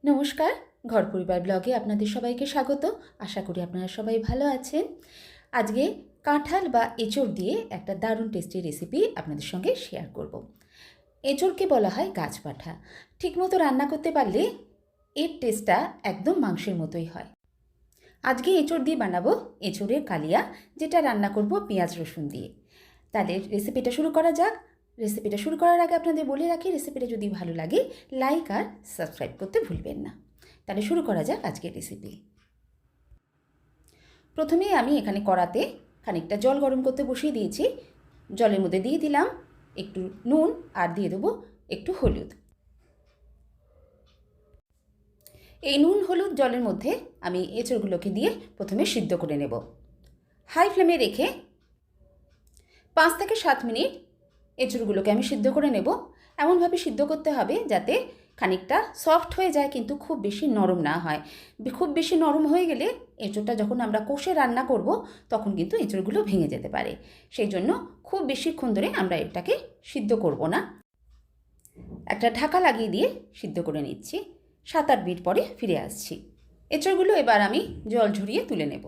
নমস্কার, ঘর পরিবার ব্লগে আপনাদের সবাইকে স্বাগত। আশা করি আপনারা সবাই ভালো আছেন। আজকে কাঁঠাল বা এঁচড় দিয়ে একটা দারুণ টেস্টি রেসিপি আপনাদের সঙ্গে শেয়ার করব। এঁচড়কে বলা হয় গাছপাঠা। ঠিকমতো রান্না করতে পারলে এর টেস্টটা একদম মাংসের মতোই হয়। আজকে এঁচড় দিয়ে বানাবো এঁচড়ের কালিয়া, যেটা রান্না করব পেঁয়াজ রসুন দিয়ে। তাহলে রেসিপিটা শুরু করা যাক। রেসিপিটা শুরু করার আগে আপনাদের বলে রাখি, রেসিপিটা যদি ভালো লাগে লাইক আর সাবস্ক্রাইব করতে ভুলবেন না। তাহলে শুরু করা যাক আজকের রেসিপি। প্রথমেই আমি এখানে কড়াতে খানিকটা জল গরম করতে বসিয়ে দিয়েছি। জলের মধ্যে দিয়ে দিলাম একটু নুন আর দিয়ে দেবো একটু হলুদ। এই নুন হলুদ জলের মধ্যে আমি এঁচড়গুলোকে দিয়ে প্রথমে সিদ্ধ করে নেব। হাই ফ্লেমে রেখে 5 থেকে 7 মিনিট এঁচড়গুলোকে আমি সিদ্ধ করে নেব। এমনভাবে সিদ্ধ করতে হবে যাতে খানিকটা সফট হয়ে যায়, কিন্তু খুব বেশি নরম না হয়। খুব বেশি নরম হয়ে গেলে এঁচড়টা যখন আমরা কষে রান্না করব তখন কিন্তু এঁচড়গুলো ভেঙে যেতে পারে। সেই জন্য খুব বেশিক্ষণ ধরে আমরা এটাকে সিদ্ধ করব না। একটা ঢাকা লাগিয়ে দিয়ে সিদ্ধ করে নিচ্ছি। 7-8 মিনিট পরে ফিরে আসছি। এঁচড়গুলো এবার আমি জল ঝরিয়ে তুলে নেব।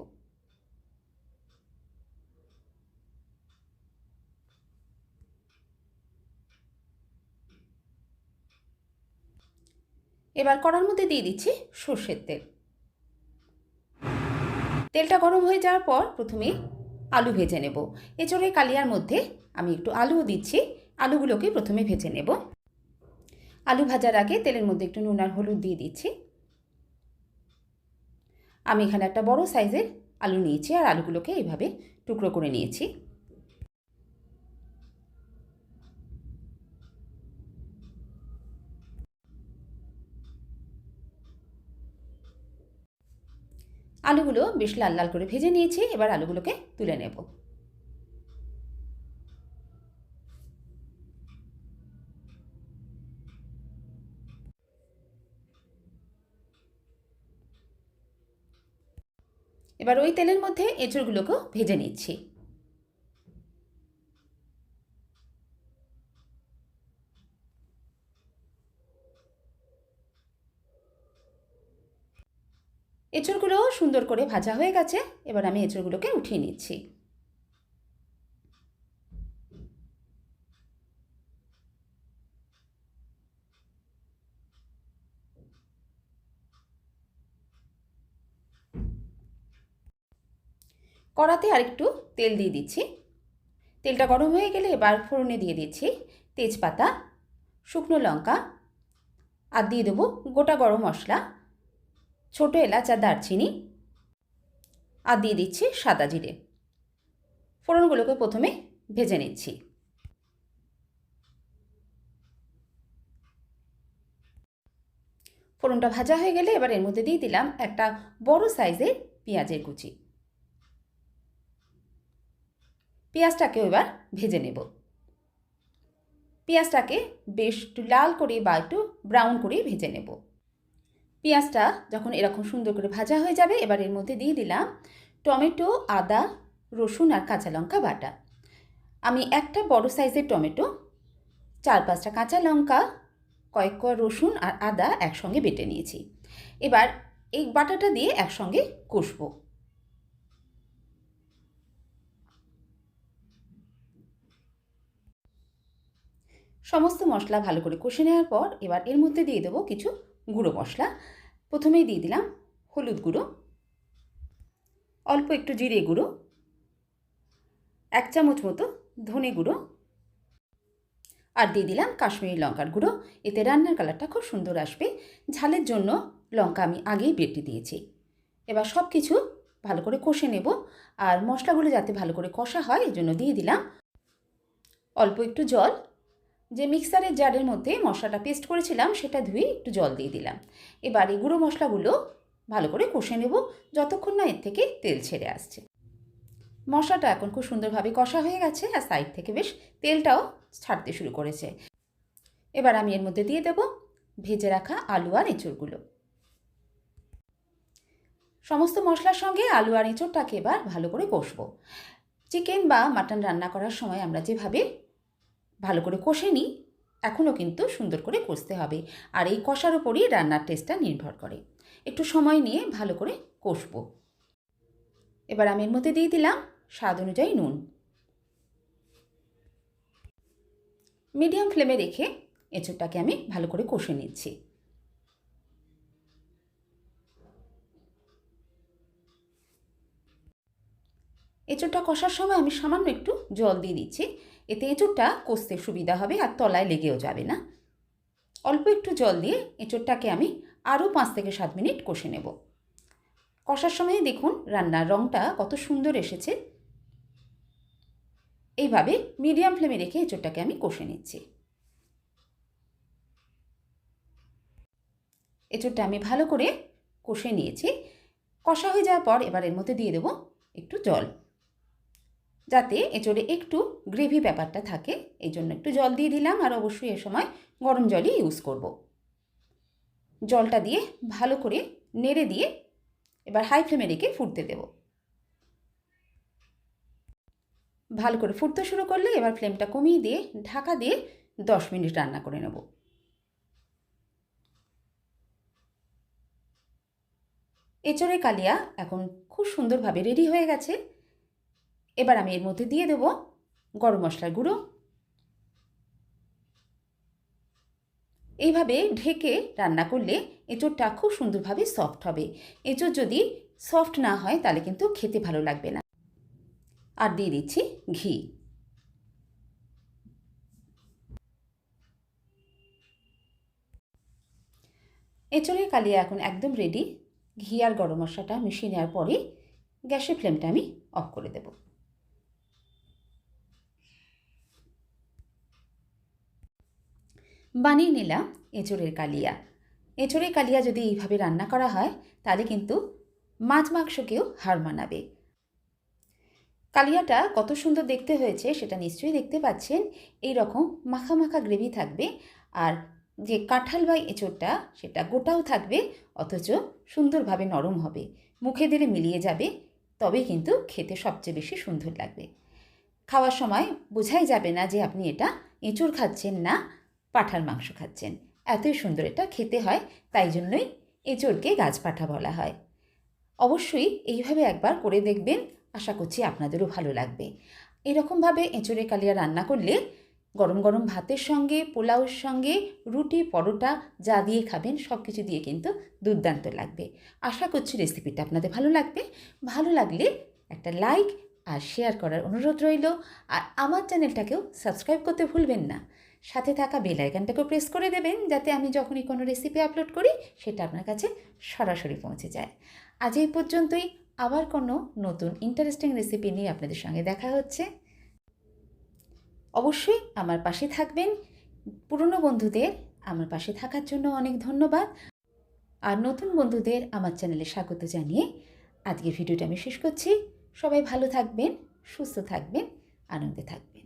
এবার কড়ার মধ্যে দিয়ে দিচ্ছি সর্ষের তেল। তেলটা গরম হয়ে যাওয়ার পর প্রথমে আলু ভেজে নেব। এঁচড়ের কালিয়ার মধ্যে আমি একটু আলুও দিচ্ছি। আলুগুলোকে প্রথমে ভেজে নেব। আলু ভাজার আগে তেলের মধ্যে একটু নুন আর হলুদ দিয়ে দিচ্ছি। আমি এখানে একটা বড় সাইজের আলু নিয়েছি আর আলুগুলোকে এইভাবে টুকরো করে নিয়েছি। আলুগুলো বেশ লাল লাল করে ভেজে নিয়েছি। এবার আলুগুলোকে তুলে নেব। এবার ওই তেলের মধ্যে এঁচড়গুলোকেও ভেজে নিচ্ছি। এঁচড়গুলো সুন্দর করে ভাজা হয়ে গেছে। এবার আমি এঁচড়গুলোকে উঠিয়ে নিচ্ছি। কড়াতে আরেকটু তেল দিয়ে দিচ্ছি। তেলটা গরম হয়ে গেলে এবার ফোড়নে দিয়ে দিচ্ছি তেজপাতা, শুকনো লঙ্কা আর দিয়ে দেবো গোটা গরম মশলা, ছোটো এলাচ আর দারচিনি, আর দিয়ে দিচ্ছি সাদা জিরে। ফোড়নগুলোকে প্রথমে ভেজে নিচ্ছি। ফোড়নটা ভাজা হয়ে গেলে এবার এর মধ্যে দিয়ে দিলাম একটা বড় সাইজের পেঁয়াজের কুচি। পেঁয়াজটাকেও এবার ভেজে নেব। পেঁয়াজটাকে বেশ একটু লাল করে বা একটু ব্রাউন করে ভেজে নেব। পেঁয়াজটা যখন এরকম সুন্দর করে ভাজা হয়ে যাবে এবার এর মধ্যে দিয়ে দিলাম টমেটো, আদা, রসুন আর কাঁচা লঙ্কা বাটা। আমি একটা বড় সাইজের টমেটো, 4-5টা কাঁচা লঙ্কা, কয়েক কোয়া রসুন আর আদা একসঙ্গে বেটে নিয়েছি। এবার এই বাটাটা দিয়ে একসঙ্গে কষবো। সমস্ত মশলা ভালো করে কষে নেওয়ার পর এবার এর মধ্যে দিয়ে দেবো কিছু গুঁড়ো মশলা। প্রথমেই দিয়ে দিলাম হলুদ গুঁড়ো, অল্প একটু জিরে গুঁড়ো, 1 চামচ মতো ধনে গুঁড়ো, আর দিয়ে দিলাম কাশ্মীরি লঙ্কার গুঁড়ো। এতে রান্নার কালারটা খুব সুন্দর আসবে। ঝালের জন্য লঙ্কা আমি আগেই বেটে দিয়েছি। এবার সব কিছু ভালো করে কষে নেব। আর মশলাগুলো যাতে ভালো করে কষা হয় এই জন্য দিয়ে দিলাম অল্প একটু জল। যে মিক্সারের জারের মধ্যে মশলাটা পেস্ট করেছিলাম সেটা ধুয়ে একটু জল দিয়ে দিলাম। এবার এই গুঁড়ো মশলাগুলো ভালো করে কষে নেব যতক্ষণ না এর থেকে তেল ছেড়ে আসছে। মশলাটা এখন খুব সুন্দরভাবে কষা হয়ে গেছে আর সাইড থেকে বেশ তেলটাও ছাড়তে শুরু করেছে। এবার আমি এর মধ্যে দিয়ে দেব ভেজে রাখা আলু আর এঁচড়গুলো। সমস্ত মশলার সঙ্গে আলু আর এঁচড়টাকে এবার ভালো করে কষবো। চিকেন বা মাটন রান্না করার সময় আমরা যেভাবে ভালো করে কষে নিই এখনও কিন্তু সুন্দর করে কষতে হবে, আর এই কষার ওপরই রান্নার টেস্টটা নির্ভর করে। একটু সময় নিয়ে ভালো করে কষবো। এবার আমি এর মধ্যে দিয়ে দিলাম স্বাদ অনুযায়ী নুন। মিডিয়াম ফ্লেমে রেখে এঁচোড়টাকে আমি ভালো করে কষে নিচ্ছি। এঁচোড়টা কষার সময় আমি সামান্য একটু জল দিয়ে দিচ্ছি, এতে এঁচোড়টা কষতে সুবিধা হবে আর তলায় লেগেও যাবে না। অল্প একটু জল দিয়ে এঁচোড়টাকে আমি আরও 5 থেকে 7 মিনিট কষে নেব। কষার সময় দেখুন রান্নার রঙটা কত সুন্দর এসেছে। এইভাবে মিডিয়াম ফ্লেমে রেখে এঁচোড়টাকে আমি কষে নিচ্ছি। এঁচোড়টা আমি ভালো করে কষে নিয়েছি। কষা হয়ে যাওয়ার পর এবার এর মধ্যে দিয়ে দেবো একটু জল, যাতে এঁচোড়ে একটু গ্রেভি ব্যাপারটা থাকে, এই জন্য একটু জল দিয়ে দিলাম। আর অবশ্যই এ সময় গরম জলই ইউজ করব। জলটা দিয়ে ভালো করে নেড়ে দিয়ে এবার হাই ফ্লেমে রেখে ফুটতে দেব। ভালো করে ফুটতে শুরু করলে এবার ফ্লেমটা কমিয়ে দিয়ে ঢাকা দিয়ে 10 মিনিট রান্না করে নেব। এঁচোড়ের কালিয়া এখন খুব সুন্দরভাবে রেডি হয়ে গেছে। এবার আমি এর মধ্যে দিয়ে দেব গরম মশলার গুঁড়ো। এইভাবে ঢেকে রান্না করলে এঁচোড়টা খুব সুন্দরভাবে সফট হবে। এঁচোড় যদি সফট না হয় তাহলে কিন্তু খেতে ভালো লাগবে না। আর দিয়ে দিচ্ছি ঘি। এঁচোড়ের কালিয়া এখন একদম রেডি। ঘি আর গরম মশলাটা মিশিয়ে নেওয়ার পরে গ্যাসের ফ্লেমটা আমি অফ করে দেব। বানিয়ে নিলাম এঁচোড়ের কালিয়া। এঁচোড়ের কালিয়া যদি এইভাবে রান্না করা হয় তাহলে কিন্তু মাছ মাংসকেও হার মানাবে। কালিয়াটা কত সুন্দর দেখতে হয়েছে সেটা নিশ্চয়ই দেখতে পাচ্ছেন। এই রকম মাখা মাখা গ্রেভি থাকবে, আর যে কাঁঠাল বা এঁচোড়টা সেটা গোটাও থাকবে, অথচ সুন্দরভাবে নরম হবে, মুখে দিলে মিলিয়ে যাবে, তবে কিন্তু খেতে সবচেয়ে বেশি সুন্দর লাগবে। খাওয়ার সময় বোঝাই যাবে না যে আপনি এটা এঁচোড় খাচ্ছেন না পাঁঠার মাংস খাচ্ছেন। এতই সুন্দর এটা খেতে হয়, তাই জন্যই এঁচোড়কে গাছপাঠা বলা হয়। অবশ্যই এইভাবে একবার করে দেখবেন, আশা করছি আপনাদেরও ভালো লাগবে। এরকমভাবে এঁচোড়ের কালিয়া রান্না করলে গরম গরম ভাতের সঙ্গে, পোলাওয়ের সঙ্গে, রুটি, পরোটা যা দিয়ে খাবেন সব কিছু দিয়ে কিন্তু দুর্দান্ত লাগবে। আশা করছি রেসিপিটা আপনাদের ভালো লাগবে। ভালো লাগলে একটা লাইক আর শেয়ার করার অনুরোধ রইল। আর আমার চ্যানেলটাকেও সাবস্ক্রাইব করতে ভুলবেন না। সাথে থাকা বেল আইকনটাকেও প্রেস করে দেবেন, যাতে আমি যখনই কোনো রেসিপি আপলোড করি সেটা আপনার কাছে সরাসরি পৌঁছে যায়। আজ এই পর্যন্তই। আবার কোনো নতুন ইন্টারেস্টিং রেসিপি নিয়ে আপনাদের সঙ্গে দেখা হচ্ছে। অবশ্যই আমার পাশে থাকবেন। পুরনো বন্ধুদের আমার পাশে থাকার জন্য অনেক ধন্যবাদ। আর নতুন বন্ধুদের আমার চ্যানেলে স্বাগত জানিয়ে আজকের ভিডিওটা আমি শেষ করছি। সবাই ভালো থাকবেন, সুস্থ থাকবেন, আনন্দে থাকবেন।